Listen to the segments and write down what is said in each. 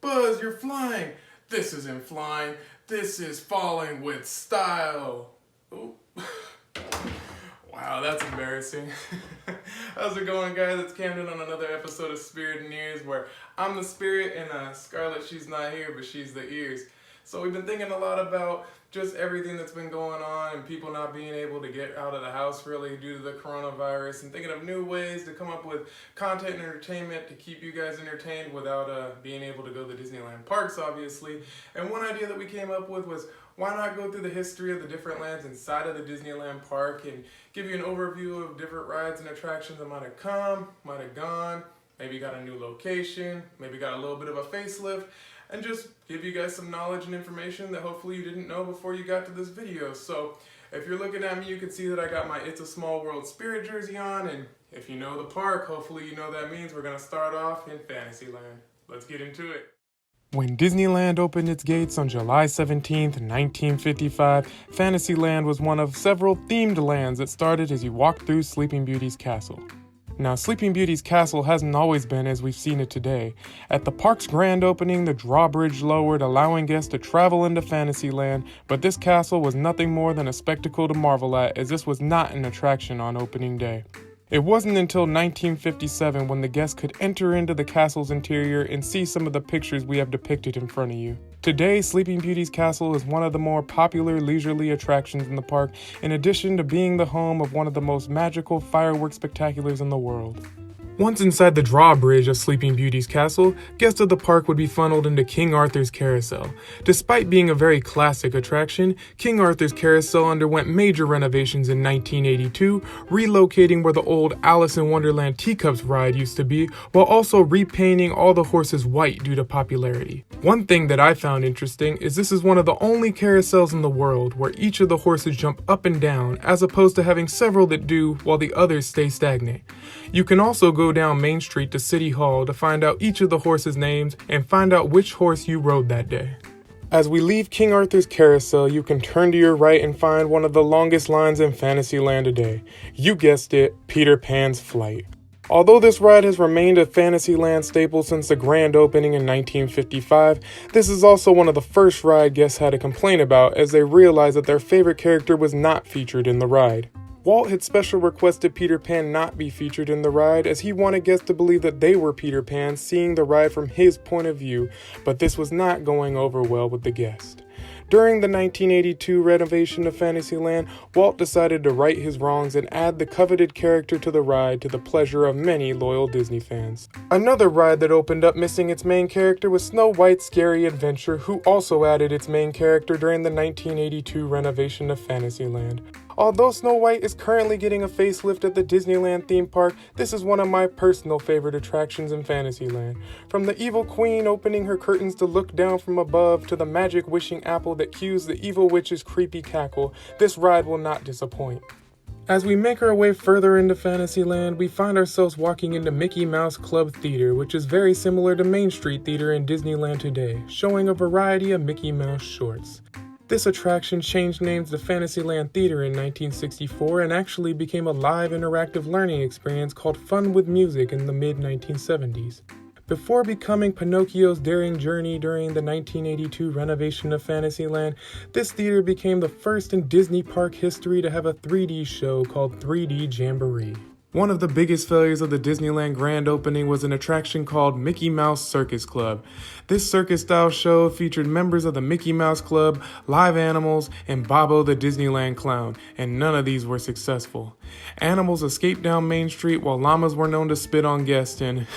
Buzz, you're flying. This isn't flying. This is falling with style. Ooh. Wow, that's embarrassing. How's it going, guys? It's Camden on another episode of Spirit and Ears, where I'm the spirit and Scarlett, she's not here, but she's the ears. So we've been thinking a lot about just everything that's been going on and people not being able to get out of the house really due to the coronavirus, and thinking of new ways to come up with content and entertainment to keep you guys entertained without being able to go to the Disneyland parks, obviously. And one idea that we came up with was, why not go through the history of the different lands inside of the Disneyland park and give you an overview of different rides and attractions that might have come, might have gone, maybe got a new location, maybe got a little bit of a facelift, and just give you guys some knowledge and information that hopefully you didn't know before you got to this video. So if you're looking at me, you can see that I got my It's a Small World Spirit jersey on, and if you know the park, hopefully you know that means we're gonna start off in Fantasyland. Let's get into it. When Disneyland opened its gates on July 17th, 1955, Fantasyland was one of several themed lands that started as you walked through Sleeping Beauty's castle. Now, Sleeping Beauty's castle hasn't always been as we've seen it today. At the park's grand opening, the drawbridge lowered, allowing guests to travel into Fantasyland, but this castle was nothing more than a spectacle to marvel at, as this was not an attraction on opening day. It wasn't until 1957 when the guests could enter into the castle's interior and see some of the pictures we have depicted in front of you. Today, Sleeping Beauty's castle is one of the more popular leisurely attractions in the park, in addition to being the home of one of the most magical fireworks spectaculars in the world. Once inside the drawbridge of Sleeping Beauty's castle, guests of the park would be funneled into King Arthur's Carousel. Despite being a very classic attraction, King Arthur's Carousel underwent major renovations in 1982, relocating where the old Alice in Wonderland Teacups ride used to be, while also repainting all the horses white due to popularity. One thing that I found interesting is this is one of the only carousels in the world where each of the horses jump up and down, as opposed to having several that do while the others stay stagnant. You can also go down Main Street to City Hall to find out each of the horses' names and find out which horse you rode that day. As we leave King Arthur's Carousel, you can turn to your right and find one of the longest lines in Fantasyland today. You guessed it, Peter Pan's Flight. Although this ride has remained a Fantasyland staple since the grand opening in 1955, this is also one of the first ride guests had to complain about, as they realized that their favorite character was not featured in the ride. Walt had special requested Peter Pan not be featured in the ride, as he wanted guests to believe that they were Peter Pan, seeing the ride from his point of view, but this was not going over well with the guests. During the 1982 renovation of Fantasyland, Walt decided to right his wrongs and add the coveted character to the ride, to the pleasure of many loyal Disney fans. Another ride that opened up missing its main character was Snow White's Scary Adventure, who also added its main character during the 1982 renovation of Fantasyland. Although Snow White is currently getting a facelift at the Disneyland theme park, this is one of my personal favorite attractions in Fantasyland. From the evil queen opening her curtains to look down from above, to the magic wishing apple that cues the evil witch's creepy cackle, this ride will not disappoint. As we make our way further into Fantasyland, we find ourselves walking into Mickey Mouse Club Theater, which is very similar to Main Street Theater in Disneyland today, showing a variety of Mickey Mouse shorts. This attraction changed names to Fantasyland Theater in 1964 and actually became a live interactive learning experience called Fun with Music in the mid-1970s. Before becoming Pinocchio's daring journey during the 1982 renovation of Fantasyland, this theater became the first in Disney park history to have a 3D show called 3D Jamboree. One of the biggest failures of the Disneyland grand opening was an attraction called Mickey Mouse Circus Club. This circus-style show featured members of the Mickey Mouse Club, live animals, and Bobo the Disneyland Clown, and none of these were successful. Animals escaped down Main Street while llamas were known to spit on guests, and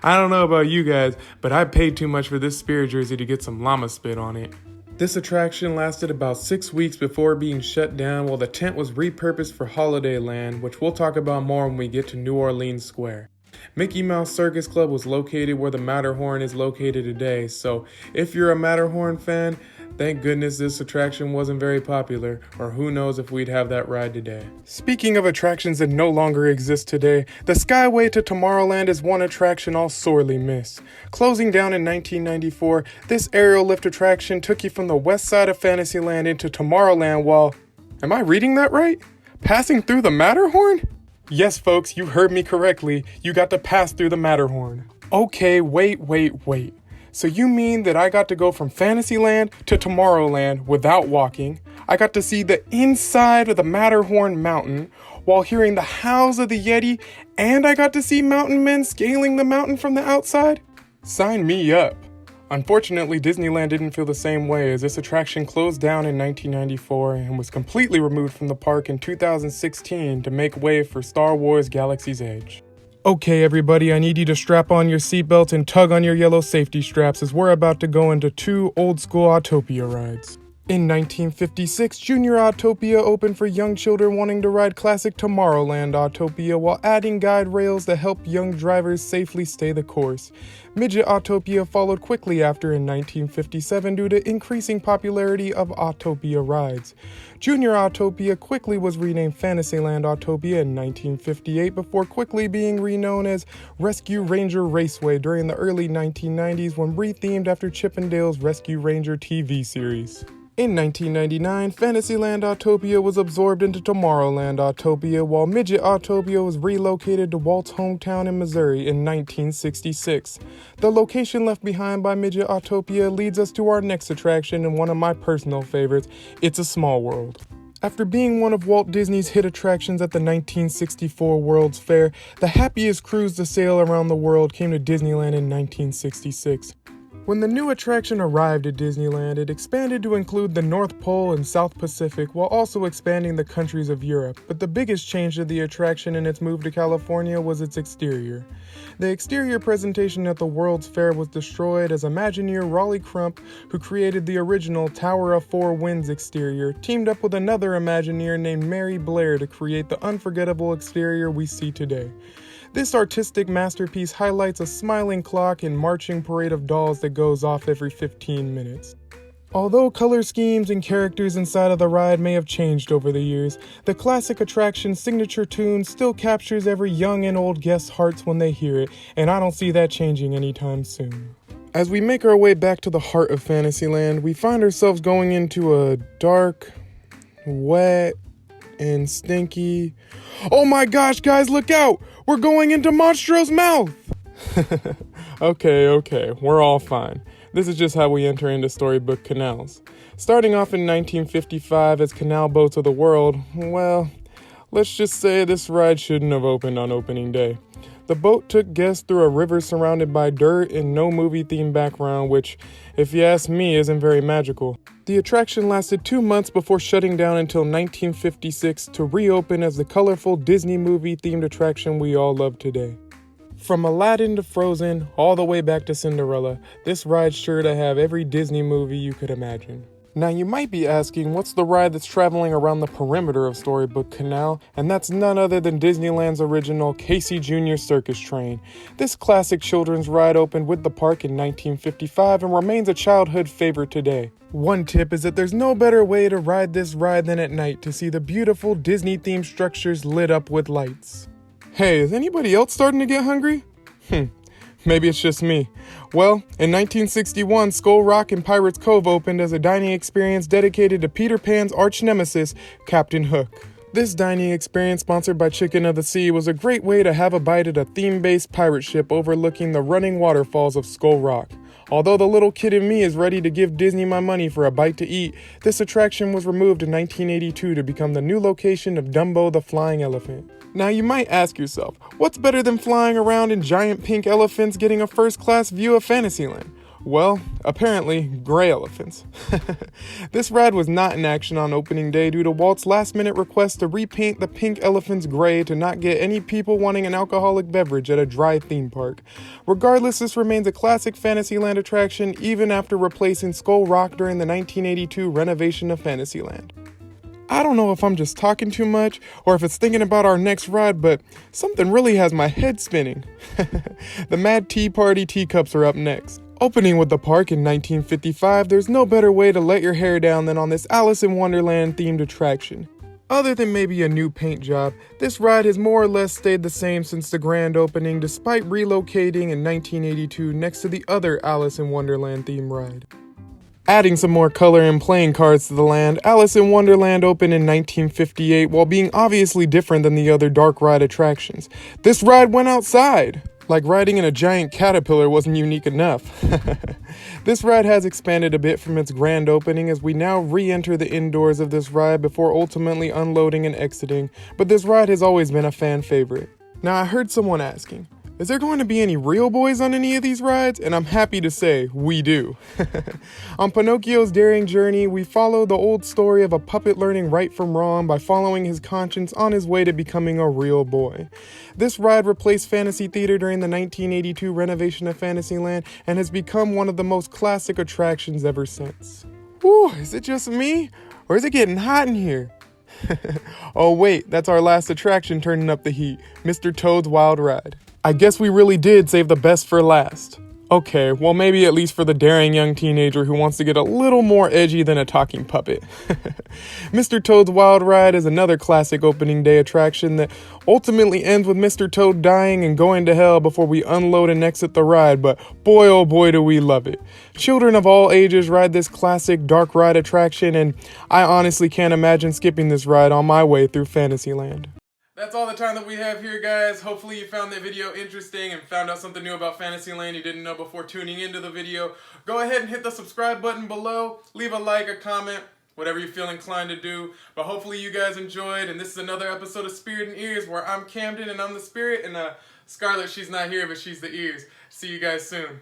I don't know about you guys, but I paid too much for this spirit jersey to get some llama spit on it. This attraction lasted about 6 weeks before being shut down, while the tent was repurposed for Holidayland, which we'll talk about more when we get to New Orleans Square. Mickey Mouse Circus Club was located where the Matterhorn is located today, so if you're a Matterhorn fan, thank goodness this attraction wasn't very popular, or who knows if we'd have that ride today. Speaking of attractions that no longer exist today, the Skyway to Tomorrowland is one attraction I'll sorely miss. Closing down in 1994, this aerial lift attraction took you from the west side of Fantasyland into Tomorrowland while... Am I reading that right? Passing through the Matterhorn? Yes, folks, you heard me correctly. You got to pass through the Matterhorn. Okay, wait. So you mean that I got to go from Fantasyland to Tomorrowland without walking? I got to see the inside of the Matterhorn mountain while hearing the howls of the Yeti, and I got to see mountain men scaling the mountain from the outside? Sign me up. Unfortunately, Disneyland didn't feel the same way, as this attraction closed down in 1994 and was completely removed from the park in 2016 to make way for Star Wars Galaxy's Edge. Okay, everybody, I need you to strap on your seatbelt and tug on your yellow safety straps as we're about to go into 2 old-school Autopia rides. In 1956, Junior Autopia opened for young children wanting to ride classic Tomorrowland Autopia while adding guide rails to help young drivers safely stay the course. Midget Autopia followed quickly after in 1957 due to increasing popularity of Autopia rides. Junior Autopia quickly was renamed Fantasyland Autopia in 1958 before quickly being reknown as Rescue Ranger Raceway during the early 1990s when rethemed after Chip 'n Dale's Rescue Ranger TV series. In 1999, Fantasyland Autopia was absorbed into Tomorrowland Autopia, while Midget Autopia was relocated to Walt's hometown in Missouri in 1966. The location left behind by Midget Autopia leads us to our next attraction and one of my personal favorites, It's a Small World. After being one of Walt Disney's hit attractions at the 1964 World's Fair, the happiest cruise to sail around the world came to Disneyland in 1966. When the new attraction arrived at Disneyland, it expanded to include the North Pole and South Pacific while also expanding the countries of Europe. But the biggest change to the attraction in its move to California was its exterior. The exterior presentation at the World's Fair was destroyed as Imagineer Raleigh Crump, who created the original Tower of Four Winds exterior, teamed up with another Imagineer named Mary Blair to create the unforgettable exterior we see today. This artistic masterpiece highlights a smiling clock and marching parade of dolls that goes off every 15 minutes. Although color schemes and characters inside of the ride may have changed over the years, the classic attraction's signature tune still captures every young and old guest's hearts when they hear it, and I don't see that changing anytime soon. As we make our way back to the heart of Fantasyland, we find ourselves going into a dark, wet, and stinky... Oh my gosh, guys, look out! We're going into Monstro's mouth! Okay, we're all fine. This is just how we enter into Storybook Canals. Starting off in 1955 as Canal Boats of the World, well, let's just say this ride shouldn't have opened on opening day. The boat took guests through a river surrounded by dirt and no movie-themed background, which, if you ask me, isn't very magical. The attraction lasted 2 months before shutting down until 1956 to reopen as the colorful Disney movie-themed attraction we all love today. From Aladdin to Frozen, all the way back to Cinderella, this ride's sure to have every Disney movie you could imagine. Now you might be asking, what's the ride that's traveling around the perimeter of Storybook Canal? And that's none other than Disneyland's original Casey Jr. Circus Train. This classic children's ride opened with the park in 1955 and remains a childhood favorite today. One tip is that there's no better way to ride this ride than at night to see the beautiful Disney-themed structures lit up with lights. Hey, is anybody else starting to get hungry? Maybe it's just me. Well, in 1961, Skull Rock and Pirates Cove opened as a dining experience dedicated to Peter Pan's arch nemesis, Captain Hook. This dining experience, sponsored by Chicken of the Sea, was a great way to have a bite at a theme-based pirate ship overlooking the running waterfalls of Skull Rock. Although the little kid in me is ready to give Disney my money for a bite to eat, this attraction was removed in 1982 to become the new location of Dumbo the Flying Elephant. Now you might ask yourself, what's better than flying around in giant pink elephants getting a first-class view of Fantasyland? Well, apparently, gray elephants. This ride was not in action on opening day due to Walt's last-minute request to repaint the pink elephants gray to not get any people wanting an alcoholic beverage at a dry theme park. Regardless, this remains a classic Fantasyland attraction even after replacing Skull Rock during the 1982 renovation of Fantasyland. I don't know if I'm just talking too much or if it's thinking about our next ride, but something really has my head spinning. The Mad Tea Party teacups are up next. Opening with the park in 1955, there's no better way to let your hair down than on this Alice in Wonderland themed attraction. Other than maybe a new paint job, this ride has more or less stayed the same since the grand opening despite relocating in 1982 next to the other Alice in Wonderland theme ride. Adding some more color and playing cards to the land, Alice in Wonderland opened in 1958 while being obviously different than the other dark ride attractions. This ride went outside! Like riding in a giant caterpillar wasn't unique enough. This ride has expanded a bit from its grand opening as we now re-enter the indoors of this ride before ultimately unloading and exiting, but this ride has always been a fan favorite. Now I heard someone asking, is there going to be any real boys on any of these rides? And I'm happy to say, we do. On Pinocchio's daring journey, we follow the old story of a puppet learning right from wrong by following his conscience on his way to becoming a real boy. This ride replaced Fantasy Theater during the 1982 renovation of Fantasyland and has become one of the most classic attractions ever since. Whew, is it just me? Or is it getting hot in here? Oh wait, that's our last attraction turning up the heat, Mr. Toad's Wild Ride. I guess we really did save the best for last. Okay, well maybe at least for the daring young teenager who wants to get a little more edgy than a talking puppet. Mr. Toad's Wild Ride is another classic opening day attraction that ultimately ends with Mr. Toad dying and going to hell before we unload and exit the ride, but boy oh boy do we love it. Children of all ages ride this classic dark ride attraction, and I honestly can't imagine skipping this ride on my way through Fantasyland. That's all the time that we have here, guys. Hopefully you found that video interesting and found out something new about Fantasyland you didn't know before tuning into the video. Go ahead and hit the subscribe button below. Leave a like, a comment, whatever you feel inclined to do. But hopefully you guys enjoyed, and this is another episode of Spirit and Ears where I'm Camden and I'm the Spirit, and Scarlett, she's not here, but she's the Ears. See you guys soon.